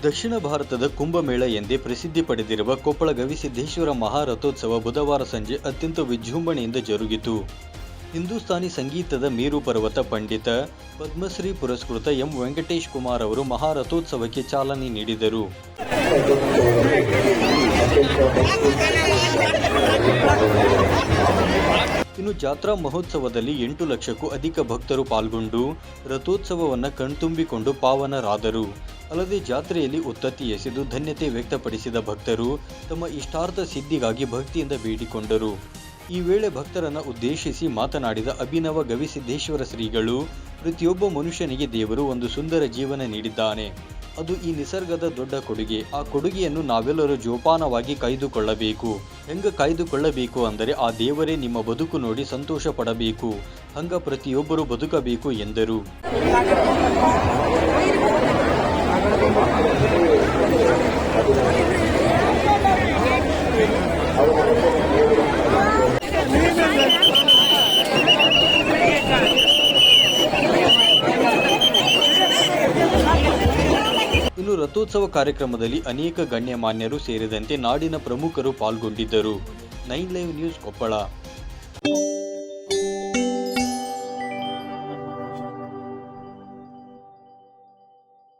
ದಕ್ಷಿಣ ಭಾರತದ ಕುಂಭಮೇಳ ಎಂದೇ ಪ್ರಸಿದ್ಧಿ ಪಡೆದಿರುವ ಕೊಪ್ಪಳ ಗವಿಸಿದ್ದೇಶ್ವರ ಮಹಾರಥೋತ್ಸವ ಬುಧವಾರ ಸಂಜೆ ಅತ್ಯಂತ ವಿಜೃಂಭಣೆಯಿಂದ ಜರುಗಿತು. ಹಿಂದೂಸ್ತಾನಿ ಸಂಗೀತದ ಮೇರು ಪರ್ವತ ಪಂಡಿತ ಪದ್ಮಶ್ರೀ ಪುರಸ್ಕೃತ ಎಂ ವೆಂಕಟೇಶ್ ಕುಮಾರ್ ಅವರು ಮಹಾರಥೋತ್ಸವಕ್ಕೆ ಚಾಲನೆ ನೀಡಿದರು. ಇನ್ನು ಜಾತ್ರಾ ಮಹೋತ್ಸವದಲ್ಲಿ 8 ಲಕ್ಷಕ್ಕೂ ಅಧಿಕ ಭಕ್ತರು ಪಾಲ್ಗೊಂಡು ರಥೋತ್ಸವವನ್ನು ಕಣ್ತುಂಬಿಕೊಂಡು ಪಾವನರಾದರು. ಅಲ್ಲದೆ ಜಾತ್ರೆಯಲ್ಲಿ ಉತ್ತತ್ತಿ ಎಸೆದು ಧನ್ಯತೆ ವ್ಯಕ್ತಪಡಿಸಿದ ಭಕ್ತರು ತಮ್ಮ ಇಷ್ಟಾರ್ಥ ಸಿದ್ಧಿಗಾಗಿ ಭಕ್ತಿಯಿಂದ ಬೇಡಿಕೊಂಡರು. ಈ ವೇಳೆ ಭಕ್ತರನ್ನು ಉದ್ದೇಶಿಸಿ ಮಾತನಾಡಿದ ಅಭಿನವ ಗವಿಸಿದ್ದೇಶ್ವರ ಶ್ರೀಗಳು, ಪ್ರತಿಯೊಬ್ಬ ಮನುಷ್ಯನಿಗೆ ದೇವರು ಒಂದು ಸುಂದರ ಜೀವನ ನೀಡಿದ್ದಾನೆ. ಅದು ಈ ನಿಸರ್ಗದ ದೊಡ್ಡ ಕೊಡುಗೆ. ಆ ಕೊಡುಗೆಯನ್ನು ನಾವೆಲ್ಲರೂ ಜೋಪಾನವಾಗಿ ಕಾಯ್ದುಕೊಳ್ಳಬೇಕು. ಹೆಂಗ ಕಾಯ್ದುಕೊಳ್ಳಬೇಕು ಅಂದರೆ ಆ ದೇವರೇ ನಿಮ್ಮ ಬದುಕು ನೋಡಿ ಸಂತೋಷ ಪಡಬೇಕು. ಹಂಗ ಪ್ರತಿಯೊಬ್ಬರು ಬದುಕಬೇಕು ಎಂದರು. ಇನ್ನು ರಥೋತ್ಸವ ಕಾರ್ಯಕ್ರಮದಲ್ಲಿ ಅನೇಕ ಗಣ್ಯಮಾನ್ಯರು ಸೇರಿದಂತೆ ನಾಡಿನ ಪ್ರಮುಖರು ಪಾಲ್ಗೊಂಡಿದ್ದರು. 9 ಲೈವ್ ನ್ಯೂಸ್ ಕೊಪ್ಪಳ.